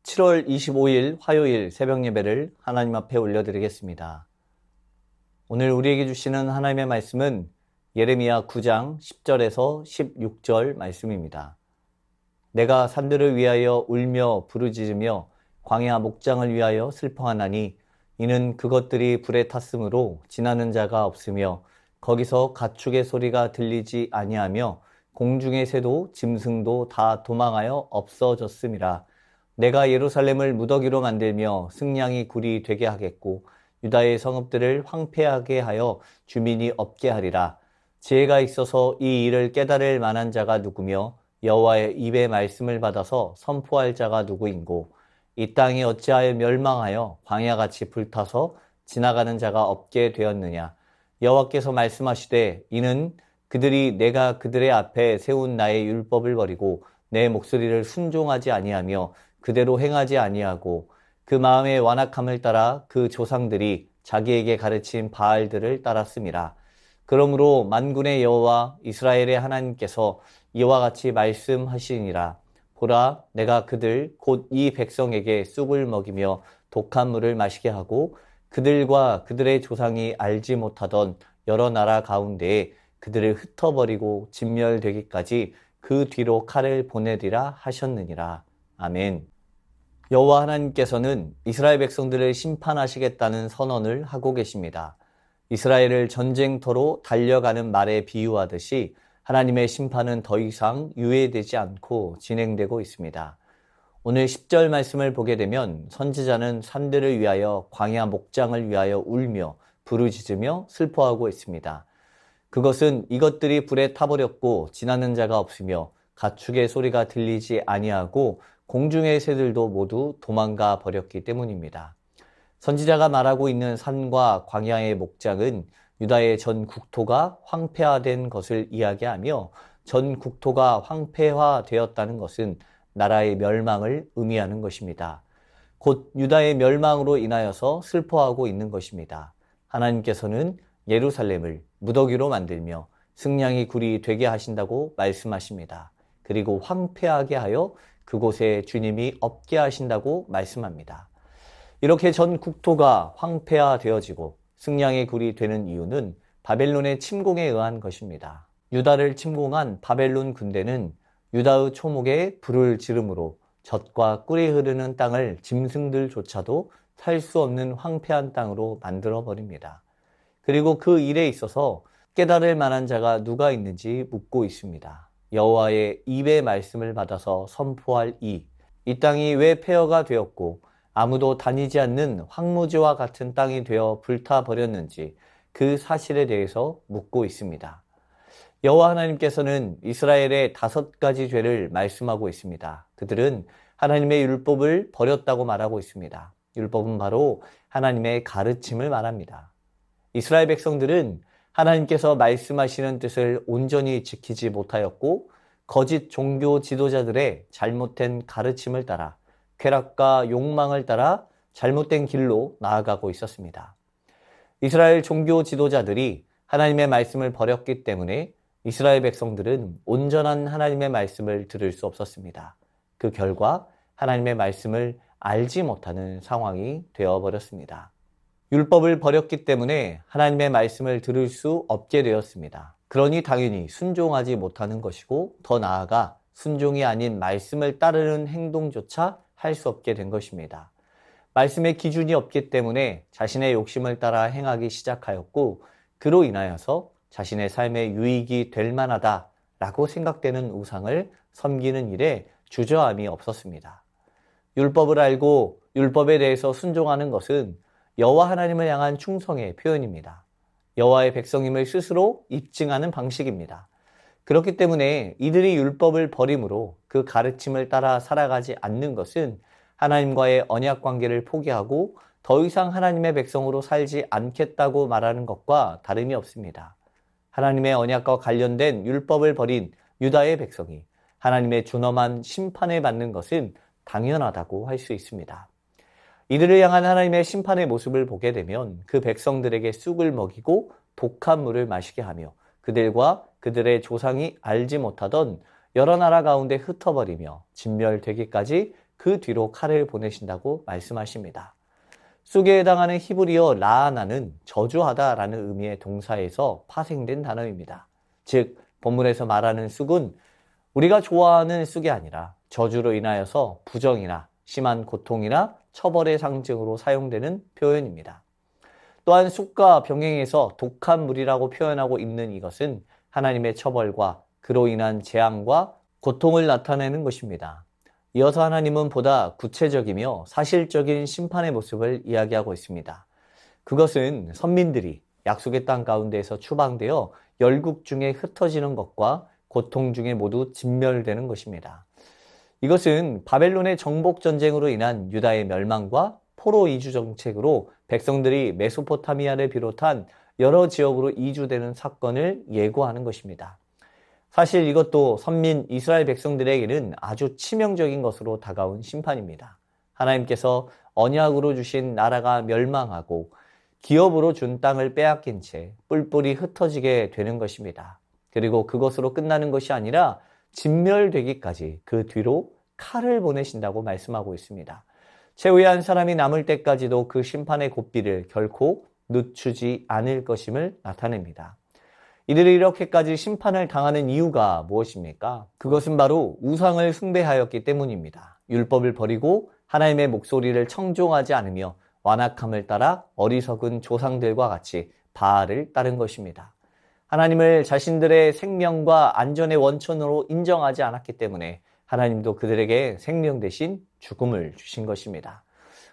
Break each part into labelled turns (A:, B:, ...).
A: 7월 25일 화요일 새벽 예배를 하나님 앞에 올려드리겠습니다. 오늘 우리에게 주시는 하나님의 말씀은 예레미야 9장 10절에서 16절 말씀입니다. 내가 산들을 위하여 울며 부르짖으며 광야 목장을 위하여 슬퍼하나니 이는 그것들이 불에 탔으므로 지나는 자가 없으며 거기서 가축의 소리가 들리지 아니하며 공중의 새도 짐승도 다 도망하여 없어졌음이라. 내가 예루살렘을 무더기로 만들며 승냥이 굴이 되게 하겠고 유다의 성읍들을 황폐하게 하여 주민이 없게 하리라. 지혜가 있어서 이 일을 깨달을 만한 자가 누구며 여호와의 입의 말씀을 받아서 선포할 자가 누구인고 이 땅이 어찌하여 멸망하여 광야같이 불타서 지나가는 자가 없게 되었느냐. 여호와께서 말씀하시되 이는 그들이 내가 그들의 앞에 세운 나의 율법을 버리고 내 목소리를 순종하지 아니하며 그대로 행하지 아니하고 그 마음의 완악함을 따라 그 조상들이 자기에게 가르친 바알들을 따랐음이라. 그러므로 만군의 여호와 이스라엘의 하나님께서 이와 같이 말씀하시니라. 보라, 내가 그들 곧 이 백성에게 쑥을 먹이며 독한 물을 마시게 하고 그들과 그들의 조상이 알지 못하던 여러 나라 가운데에 그들을 흩어버리고 진멸되기까지 그 뒤로 칼을 보내리라 하셨느니라. 아멘. 여호와 하나님께서는 이스라엘 백성들을 심판하시겠다는 선언을 하고 계십니다. 이스라엘을 전쟁터로 달려가는 말에 비유하듯이 하나님의 심판은 더 이상 유예되지 않고 진행되고 있습니다. 오늘 10절 말씀을 보게 되면 선지자는 산들을 위하여 광야 목장을 위하여 울며 부르짖으며 슬퍼하고 있습니다. 그것은 이것들이 불에 타버렸고 지나는 자가 없으며 가축의 소리가 들리지 아니하고 공중의 새들도 모두 도망가 버렸기 때문입니다. 선지자가 말하고 있는 산과 광야의 목장은 유다의 전 국토가 황폐화된 것을 이야기하며 전 국토가 황폐화되었다는 것은 나라의 멸망을 의미하는 것입니다. 곧 유다의 멸망으로 인하여서 슬퍼하고 있는 것입니다. 하나님께서는 예루살렘을 무더기로 만들며 승냥이 굴이 되게 하신다고 말씀하십니다. 그리고 황폐하게 하여 그곳에 주님이 없게 하신다고 말씀합니다. 이렇게 전 국토가 황폐화되어지고 승냥의 굴이 되는 이유는 바벨론의 침공에 의한 것입니다. 유다를 침공한 바벨론 군대는 유다의 초목에 불을 지름으로 젖과 꿀이 흐르는 땅을 짐승들조차도 살 수 없는 황폐한 땅으로 만들어 버립니다. 그리고 그 일에 있어서 깨달을 만한 자가 누가 있는지 묻고 있습니다. 여호와의 입의 말씀을 받아서 선포할 이 땅이 왜 폐허가 되었고 아무도 다니지 않는 황무지와 같은 땅이 되어 불타버렸는지 그 사실에 대해서 묻고 있습니다. 여호와 하나님께서는 이스라엘의 5가지 죄를 말씀하고 있습니다. 그들은 하나님의 율법을 버렸다고 말하고 있습니다. 율법은 바로 하나님의 가르침을 말합니다. 이스라엘 백성들은 하나님께서 말씀하시는 뜻을 온전히 지키지 못하였고 거짓 종교 지도자들의 잘못된 가르침을 따라 쾌락과 욕망을 따라 잘못된 길로 나아가고 있었습니다. 이스라엘 종교 지도자들이 하나님의 말씀을 버렸기 때문에 이스라엘 백성들은 온전한 하나님의 말씀을 들을 수 없었습니다. 그 결과 하나님의 말씀을 알지 못하는 상황이 되어버렸습니다. 율법을 버렸기 때문에 하나님의 말씀을 들을 수 없게 되었습니다. 그러니 당연히 순종하지 못하는 것이고 더 나아가 순종이 아닌 말씀을 따르는 행동조차 할 수 없게 된 것입니다. 말씀의 기준이 없기 때문에 자신의 욕심을 따라 행하기 시작하였고 그로 인하여서 자신의 삶에 유익이 될 만하다라고 생각되는 우상을 섬기는 일에 주저함이 없었습니다. 율법을 알고 율법에 대해서 순종하는 것은 여호와 하나님을 향한 충성의 표현입니다. 여호와의 백성임을 스스로 입증하는 방식입니다. 그렇기 때문에 이들이 율법을 버림으로 그 가르침을 따라 살아가지 않는 것은 하나님과의 언약 관계를 포기하고 더 이상 하나님의 백성으로 살지 않겠다고 말하는 것과 다름이 없습니다. 하나님의 언약과 관련된 율법을 버린 유다의 백성이 하나님의 준엄한 심판을 받는 것은 당연하다고 할 수 있습니다. 이들을 향한 하나님의 심판의 모습을 보게 되면 그 백성들에게 쑥을 먹이고 독한 물을 마시게 하며 그들과 그들의 조상이 알지 못하던 여러 나라 가운데 흩어버리며 진멸되기까지 그 뒤로 칼을 보내신다고 말씀하십니다. 쑥에 해당하는 히브리어 라아나는 저주하다라는 의미의 동사에서 파생된 단어입니다. 즉 본문에서 말하는 쑥은 우리가 좋아하는 쑥이 아니라 저주로 인하여서 부정이나 심한 고통이나 처벌의 상징으로 사용되는 표현입니다. 또한 쑥과 병행해서 독한 물이라고 표현하고 있는 이것은 하나님의 처벌과 그로 인한 재앙과 고통을 나타내는 것입니다. 이어서 하나님은 보다 구체적이며 사실적인 심판의 모습을 이야기하고 있습니다. 그것은 선민들이 약속의 땅 가운데에서 추방되어 열국 중에 흩어지는 것과 고통 중에 모두 진멸되는 것입니다. 이것은 바벨론의 정복 전쟁으로 인한 유다의 멸망과 포로 이주 정책으로 백성들이 메소포타미아를 비롯한 여러 지역으로 이주되는 사건을 예고하는 것입니다. 사실 이것도 선민 이스라엘 백성들에게는 아주 치명적인 것으로 다가온 심판입니다. 하나님께서 언약으로 주신 나라가 멸망하고 기업으로 준 땅을 빼앗긴 채 뿔뿔이 흩어지게 되는 것입니다. 그리고 그것으로 끝나는 것이 아니라 진멸되기까지 그 뒤로 칼을 보내신다고 말씀하고 있습니다. 최후의 사람이 남을 때까지도 그 심판의 고비를 결코 늦추지 않을 것임을 나타냅니다. 이들이 이렇게까지 심판을 당하는 이유가 무엇입니까? 그것은 바로 우상을 숭배하였기 때문입니다. 율법을 버리고 하나님의 목소리를 청종하지 않으며 완악함을 따라 어리석은 조상들과 같이 바알을 따른 것입니다. 하나님을 자신들의 생명과 안전의 원천으로 인정하지 않았기 때문에 하나님도 그들에게 생명 대신 죽음을 주신 것입니다.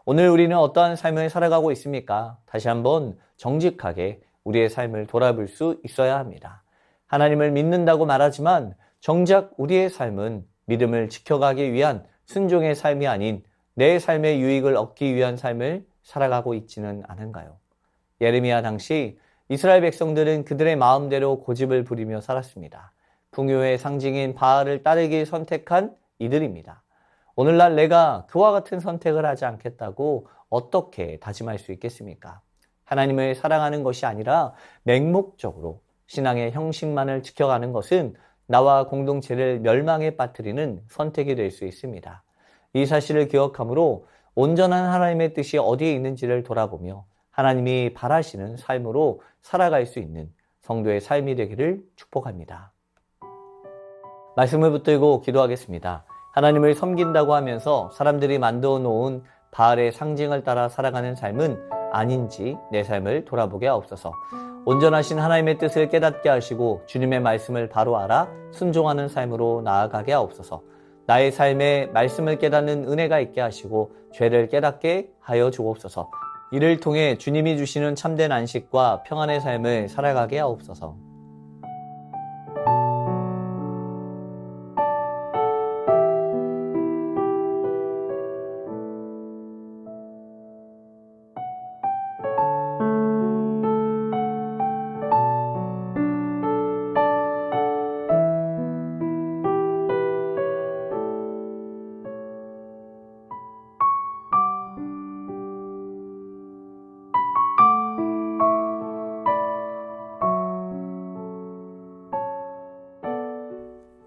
A: 오늘 우리는 어떠한 삶을 살아가고 있습니까? 다시 한번 정직하게 우리의 삶을 돌아볼 수 있어야 합니다. 하나님을 믿는다고 말하지만 정작 우리의 삶은 믿음을 지켜가기 위한 순종의 삶이 아닌 내 삶의 유익을 얻기 위한 삶을 살아가고 있지는 않은가요? 예레미야 당시 이스라엘 백성들은 그들의 마음대로 고집을 부리며 살았습니다. 풍요의 상징인 바알을 따르길 선택한 이들입니다. 오늘날 내가 그와 같은 선택을 하지 않겠다고 어떻게 다짐할 수 있겠습니까? 하나님을 사랑하는 것이 아니라 맹목적으로 신앙의 형식만을 지켜가는 것은 나와 공동체를 멸망에 빠뜨리는 선택이 될 수 있습니다. 이 사실을 기억함으로 온전한 하나님의 뜻이 어디에 있는지를 돌아보며 하나님이 바라시는 삶으로 살아갈 수 있는 성도의 삶이 되기를 축복합니다. 말씀을 붙들고 기도하겠습니다. 하나님을 섬긴다고 하면서 사람들이 만들어 놓은 바알의 상징을 따라 살아가는 삶은 아닌지 내 삶을 돌아보게 하옵소서. 온전하신 하나님의 뜻을 깨닫게 하시고 주님의 말씀을 바로 알아 순종하는 삶으로 나아가게 하옵소서. 나의 삶에 말씀을 깨닫는 은혜가 있게 하시고 죄를 깨닫게 하여 주옵소서. 이를 통해 주님이 주시는 참된 안식과 평안의 삶을 살아가게 하옵소서.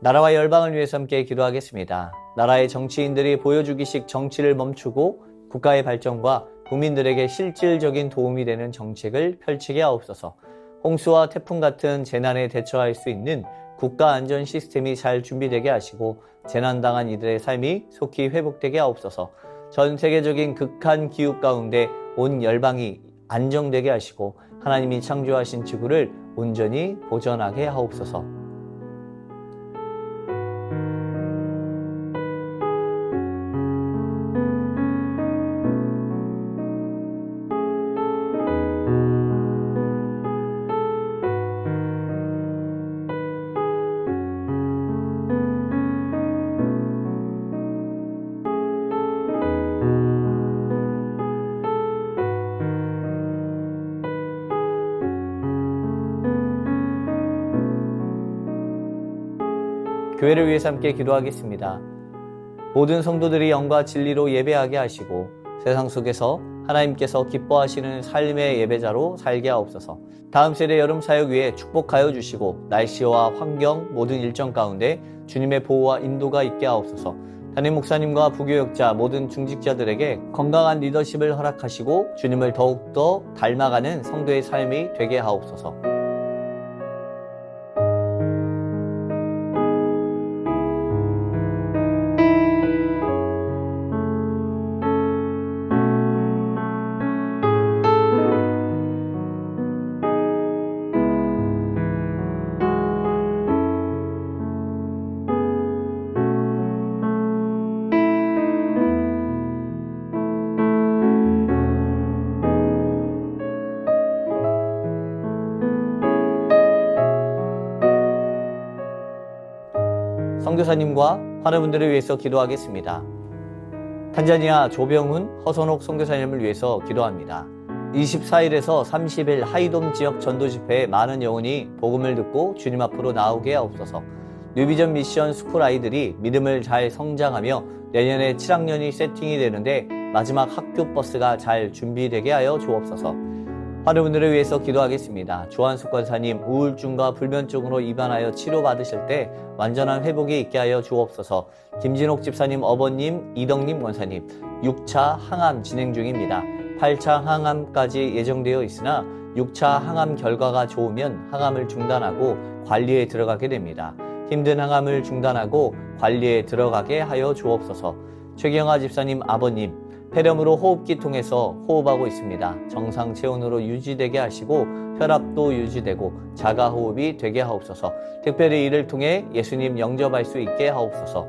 A: 나라와 열방을 위해서 함께 기도하겠습니다. 나라의 정치인들이 보여주기식 정치를 멈추고 국가의 발전과 국민들에게 실질적인 도움이 되는 정책을 펼치게 하옵소서. 홍수와 태풍 같은 재난에 대처할 수 있는 국가 안전 시스템이 잘 준비되게 하시고 재난당한 이들의 삶이 속히 회복되게 하옵소서. 전 세계적인 극한 기후 가운데 온 열방이 안정되게 하시고 하나님이 창조하신 지구를 온전히 보존하게 하옵소서. 교회를 위해서 함께 기도하겠습니다. 모든 성도들이 영과 진리로 예배하게 하시고 세상 속에서 하나님께서 기뻐하시는 삶의 예배자로 살게 하옵소서. 다음 세대 여름 사역 위에 축복하여 주시고 날씨와 환경 모든 일정 가운데 주님의 보호와 인도가 있게 하옵소서. 담임 목사님과 부교역자 모든 중직자들에게 건강한 리더십을 허락하시고 주님을 더욱더 닮아가는 성도의 삶이 되게 하옵소서. 선교사님과 환우분들을 위해서 기도하겠습니다. 탄자니아 조병훈, 허선옥 선교사님을 위해서 기도합니다. 24일에서 30일 하이돔 지역 전도 집회에 많은 영혼이 복음을 듣고 주님 앞으로 나오게 하옵소서. 뉴비전 미션 스쿨 아이들이 믿음을 잘 성장하며 내년에 7학년이 세팅이 되는데 마지막 학교 버스가 잘 준비되게 하여 주옵소서. 환우분들을 위해서 기도하겠습니다. 조한숙 권사님 우울증과 불면증으로 입원하여 치료받으실 때 완전한 회복이 있게 하여 주옵소서. 김진옥 집사님 어버님, 이덕님 권사님 6차 항암 진행 중입니다. 8차 항암까지 예정되어 있으나 6차 항암 결과가 좋으면 항암을 중단하고 관리에 들어가게 됩니다. 힘든 항암을 중단하고 관리에 들어가게 하여 주옵소서. 최경아 집사님 아버님 폐렴으로 호흡기 통해서 호흡하고 있습니다. 정상 체온으로 유지되게 하시고 혈압도 유지되고 자가호흡이 되게 하옵소서. 특별히 이를 통해 예수님 영접할 수 있게 하옵소서.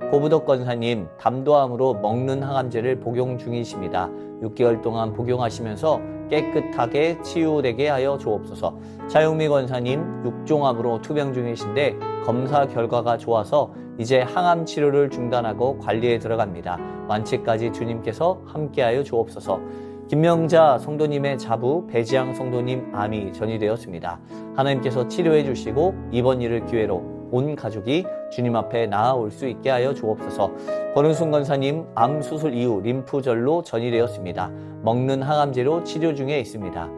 A: 고부덕 권사님 담도암으로 먹는 항암제를 복용 중이십니다. 6개월 동안 복용하시면서 깨끗하게 치유되게 하여 주옵소서. 차용미 권사님 육종암으로 투병 중이신데 검사 결과가 좋아서 이제 항암 치료를 중단하고 관리에 들어갑니다. 완치까지 주님께서 함께하여 주옵소서. 김명자 성도님의 자부 배지양 성도님 암이 전이되었습니다. 하나님께서 치료해 주시고 이번 일을 기회로 온 가족이 주님 앞에 나아올 수 있게 하여 주옵소서. 권은순 권사님 암 수술 이후 림프절로 전이되었습니다. 먹는 항암제로 치료 중에 있습니다.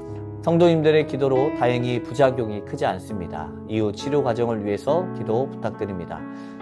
A: 성도님들의 기도로 다행히 부작용이 크지 않습니다. 이후 치료 과정을 위해서 기도 부탁드립니다.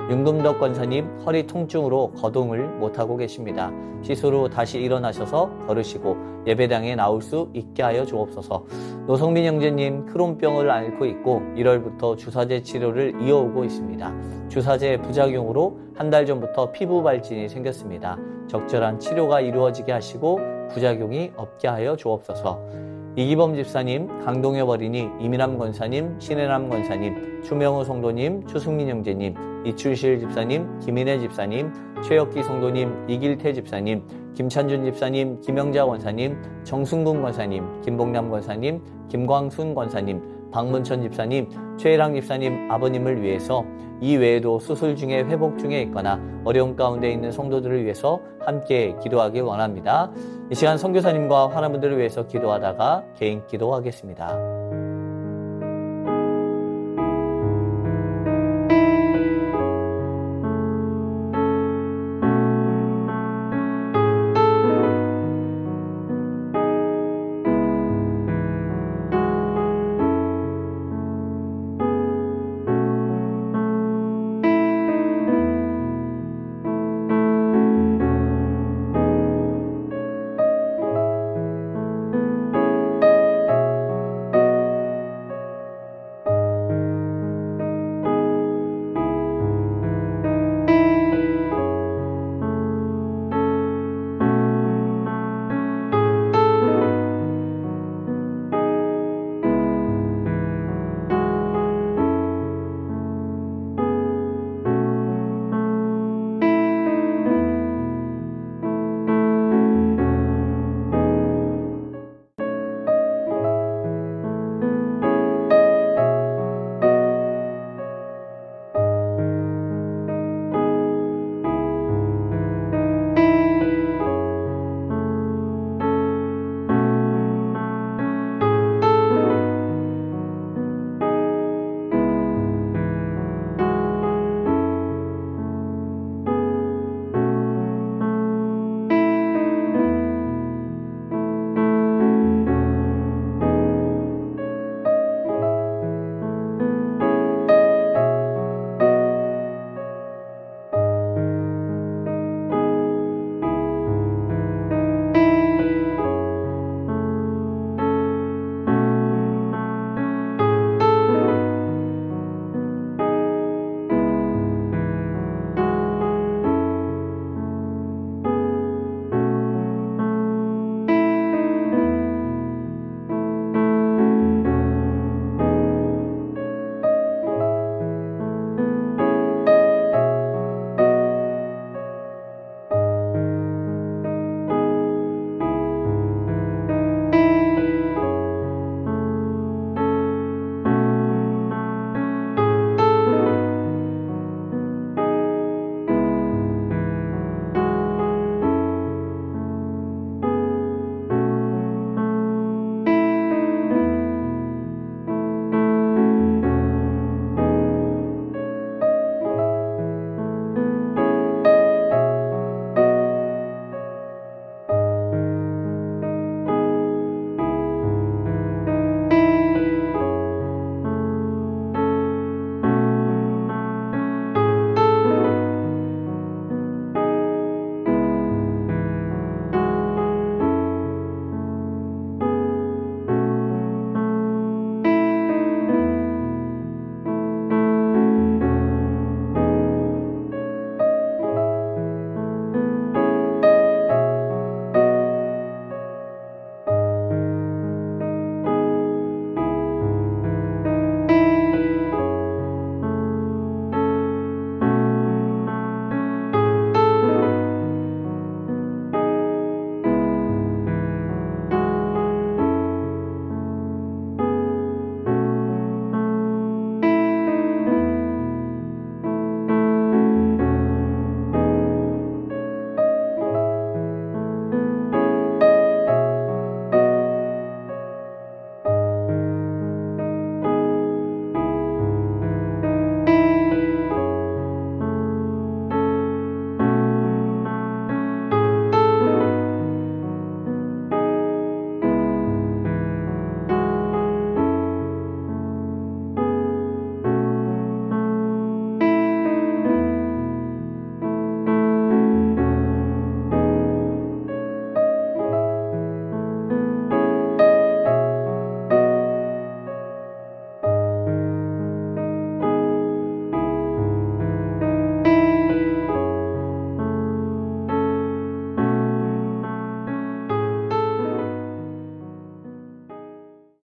A: 윤금덕 권사님 허리 통증으로 거동을 못하고 계십니다. 시술 후 다시 일어나셔서 걸으시고 예배당에 나올 수 있게 하여 주옵소서. 노성민 형제님 크론병을 앓고 있고 1월부터 주사제 치료를 이어오고 있습니다. 주사제 부작용으로 한 달 전부터 피부 발진이 생겼습니다. 적절한 치료가 이루어지게 하시고 부작용이 없게 하여 주옵소서. 이기범 집사님, 강동엽 어린이, 이민남 권사님, 신혜남 권사님, 추명우 성도님, 추승민 형제님, 이출실 집사님, 김인혜 집사님, 최혁기 성도님, 이길태 집사님, 김찬준 집사님, 김영자 권사님, 정승근 권사님, 김봉남 권사님, 김광순 권사님, 박문천 집사님, 최혜랑 집사님 아버님을 위해서 이 외에도 수술 중에 회복 중에 있거나 어려운 가운데 있는 성도들을 위해서 함께 기도하기 원합니다. 이 시간 선교사님과 환우분들을 위해서 기도하다가 개인 기도하겠습니다.